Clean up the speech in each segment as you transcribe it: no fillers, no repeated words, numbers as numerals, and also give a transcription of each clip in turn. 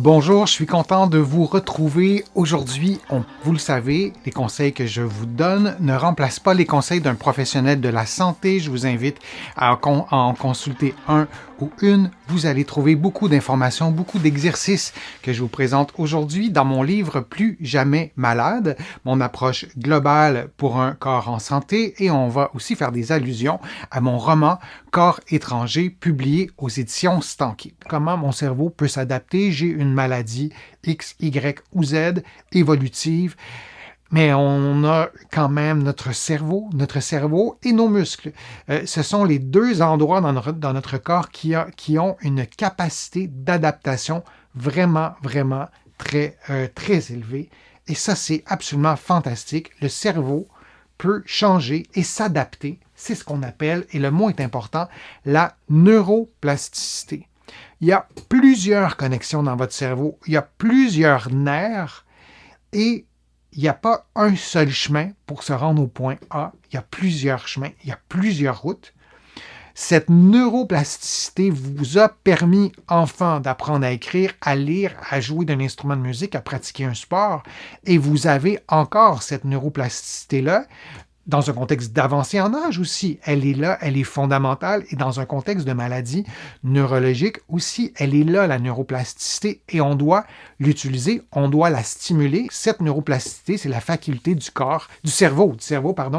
Bonjour, je suis content de vous retrouver aujourd'hui. Vous le savez, les conseils que je vous donne ne remplacent pas les conseils d'un professionnel de la santé. Je vous invite à en consulter un ou une. Vous allez trouver beaucoup d'informations, beaucoup d'exercices que je vous présente aujourd'hui dans mon livre Plus jamais malade, mon approche globale pour un corps en santé, et on va aussi faire des allusions à mon roman Corps étranger, publié aux éditions Stanké. Comment mon cerveau peut s'adapter? J'ai une maladie X, Y ou Z évolutive, mais on a quand même notre cerveau et nos muscles. Ce sont les deux endroits dans notre corps qui ont une capacité d'adaptation vraiment très élevée. Et ça, c'est absolument fantastique. Le cerveau peut changer et s'adapter. C'est ce qu'on appelle, et le mot est important, la neuroplasticité. Il y a plusieurs connexions dans votre cerveau, il y a plusieurs nerfs et il n'y a pas un seul chemin pour se rendre au point A. Il y a plusieurs chemins, il y a plusieurs routes. Cette neuroplasticité vous a permis, enfant, d'apprendre à écrire, à lire, à jouer d'un instrument de musique, à pratiquer un sport, et vous avez encore cette neuroplasticité-là dans un contexte d'avancée en âge aussi. Elle est là, elle est fondamentale, et dans un contexte de maladie neurologique aussi, elle est là, la neuroplasticité, et on doit l'utiliser, on doit la stimuler. Cette neuroplasticité, c'est la faculté du cerveau,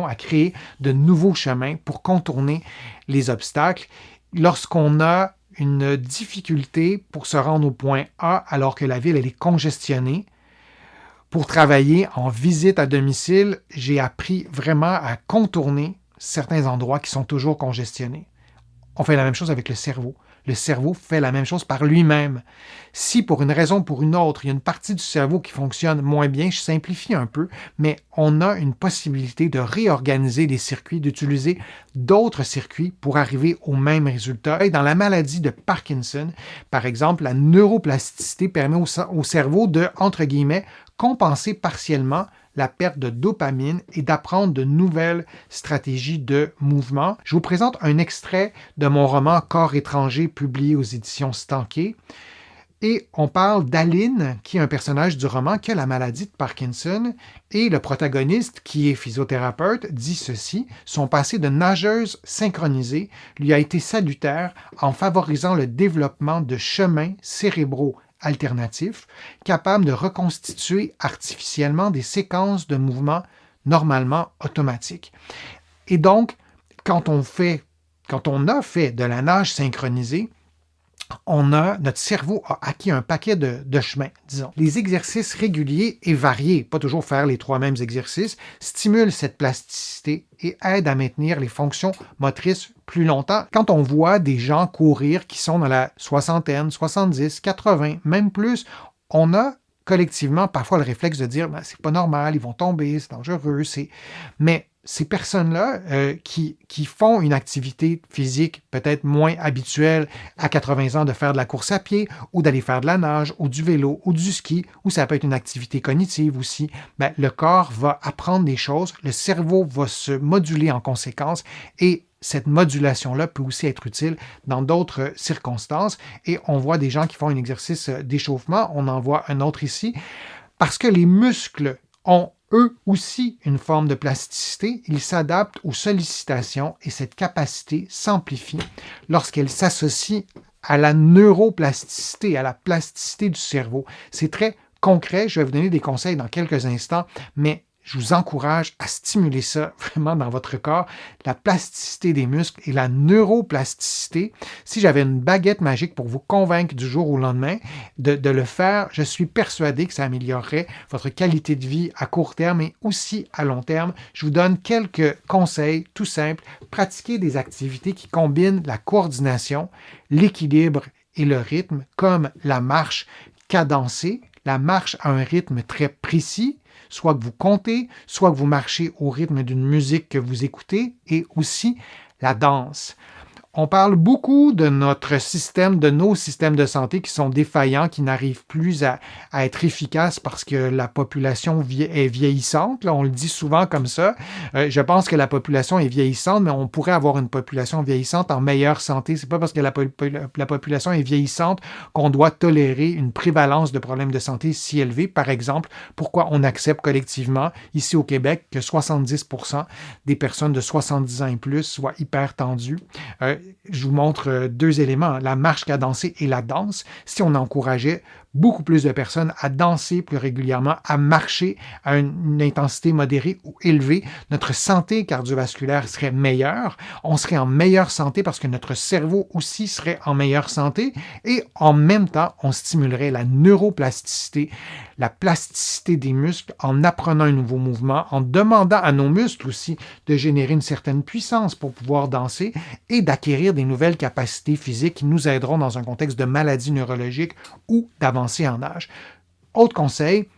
à créer de nouveaux chemins pour contourner les obstacles. Lorsqu'on a une difficulté pour se rendre au point A alors que la ville elle est congestionnée, pour travailler en visite à domicile, j'ai appris vraiment à contourner certains endroits qui sont toujours congestionnés. On fait la même chose avec le cerveau. Le cerveau fait la même chose par lui-même. Si pour une raison ou pour une autre, il y a une partie du cerveau qui fonctionne moins bien, je simplifie un peu, mais on a une possibilité de réorganiser les circuits, d'utiliser d'autres circuits pour arriver au même résultat. Et dans la maladie de Parkinson, par exemple, la neuroplasticité permet au cerveau de, entre guillemets, compenser partiellement la perte de dopamine et d'apprendre de nouvelles stratégies de mouvement. Je vous présente un extrait de mon roman Corps étranger, publié aux éditions Stanké. Et on parle d'Aline, qui est un personnage du roman qui a la maladie de Parkinson. Et le protagoniste, qui est physiothérapeute, dit ceci: son passé de nageuse synchronisée lui a été salutaire en favorisant le développement de chemins cérébraux alternatifs, capables de reconstituer artificiellement des séquences de mouvements normalement automatiques. Et donc, quand on a fait de la nage synchronisée, notre cerveau a acquis un paquet de chemins, disons. Les exercices réguliers et variés, pas toujours faire les trois mêmes exercices, stimulent cette plasticité et aident à maintenir les fonctions motrices plus longtemps. Quand on voit des gens courir qui sont dans la soixantaine, 70, 80, même plus, on a collectivement parfois le réflexe de dire c'est pas normal, ils vont tomber, c'est dangereux. Mais ces personnes-là qui font une activité physique peut-être moins habituelle à 80 ans de faire de la course à pied ou d'aller faire de la nage ou du vélo ou du ski, ou ça peut être une activité cognitive aussi, le corps va apprendre des choses, le cerveau va se moduler en conséquence, et cette modulation-là peut aussi être utile dans d'autres circonstances. Et on voit des gens qui font un exercice d'échauffement, on en voit un autre ici, parce que les muscles ont eux aussi une forme de plasticité, ils s'adaptent aux sollicitations et cette capacité s'amplifie lorsqu'elle s'associe à la neuroplasticité, à la plasticité du cerveau. C'est très concret, je vais vous donner des conseils dans quelques instants, mais je vous encourage à stimuler ça vraiment dans votre corps, la plasticité des muscles et la neuroplasticité. Si j'avais une baguette magique pour vous convaincre du jour au lendemain de le faire, je suis persuadé que ça améliorerait votre qualité de vie à court terme et aussi à long terme. Je vous donne quelques conseils tout simples. Pratiquez des activités qui combinent la coordination, l'équilibre et le rythme, comme la marche cadencée, la marche à un rythme très précis, soit que vous comptez, soit que vous marchez au rythme d'une musique que vous écoutez, et aussi la danse. On parle beaucoup de notre système, de nos systèmes de santé qui sont défaillants, qui n'arrivent plus à être efficaces parce que la population est vieillissante. Là, on le dit souvent comme ça. Je pense que la population est vieillissante, mais on pourrait avoir une population vieillissante en meilleure santé. C'est pas parce que la population est vieillissante qu'on doit tolérer une prévalence de problèmes de santé si élevée. Par exemple, pourquoi on accepte collectivement, ici au Québec, que 70% des personnes de 70 ans et plus soient hypertendues. Je vous montre deux éléments, la marche cadencée et la danse. Si on encourageait beaucoup plus de personnes à danser plus régulièrement, à marcher à une intensité modérée ou élevée, notre santé cardiovasculaire serait meilleure. On serait en meilleure santé parce que notre cerveau aussi serait en meilleure santé et en même temps, on stimulerait la neuroplasticité, la plasticité des muscles en apprenant un nouveau mouvement, en demandant à nos muscles aussi de générer une certaine puissance pour pouvoir danser et d'acquérir des nouvelles capacités physiques qui nous aideront dans un contexte de maladie neurologique ou d'avancer en âge. Autre conseil,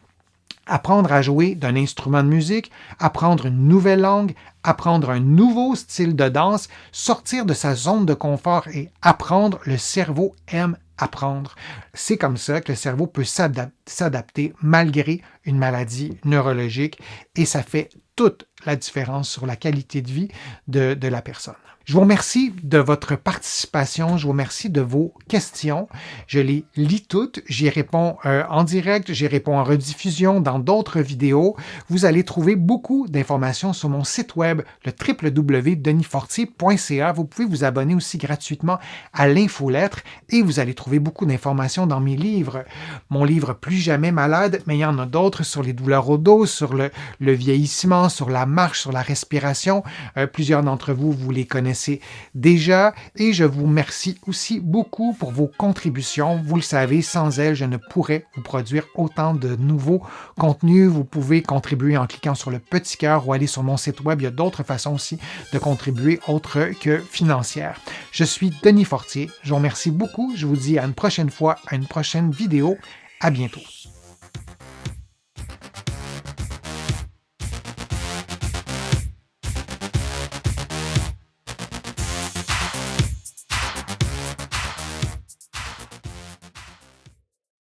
apprendre à jouer d'un instrument de musique, apprendre une nouvelle langue, apprendre un nouveau style de danse, sortir de sa zone de confort et apprendre. Le cerveau aime apprendre. C'est comme ça que le cerveau peut s'adapter malgré une maladie neurologique et ça fait toute la différence sur la qualité de vie de la personne. Je vous remercie de votre participation, je vous remercie de vos questions. Je les lis toutes, j'y réponds en direct, j'y réponds en rediffusion dans d'autres vidéos. Vous allez trouver beaucoup d'informations sur mon site web, le www.denisfortier.ca. Vous pouvez vous abonner aussi gratuitement à l'infolettre et vous allez trouver beaucoup d'informations dans mes livres. Mon livre Plus jamais malade, mais il y en a d'autres sur les douleurs au dos, sur le vieillissement, sur la marche, sur la respiration. Plusieurs d'entre vous, vous les connaissez déjà et je vous remercie aussi beaucoup pour vos contributions. Vous le savez, sans elles, je ne pourrais vous produire autant de nouveaux contenus. Vous pouvez contribuer en cliquant sur le petit cœur ou aller sur mon site web. Il y a d'autres façons aussi de contribuer autres que financières. Je suis Denis Fortier. Je vous remercie beaucoup. Je vous dis à une prochaine fois, à une prochaine vidéo. À bientôt.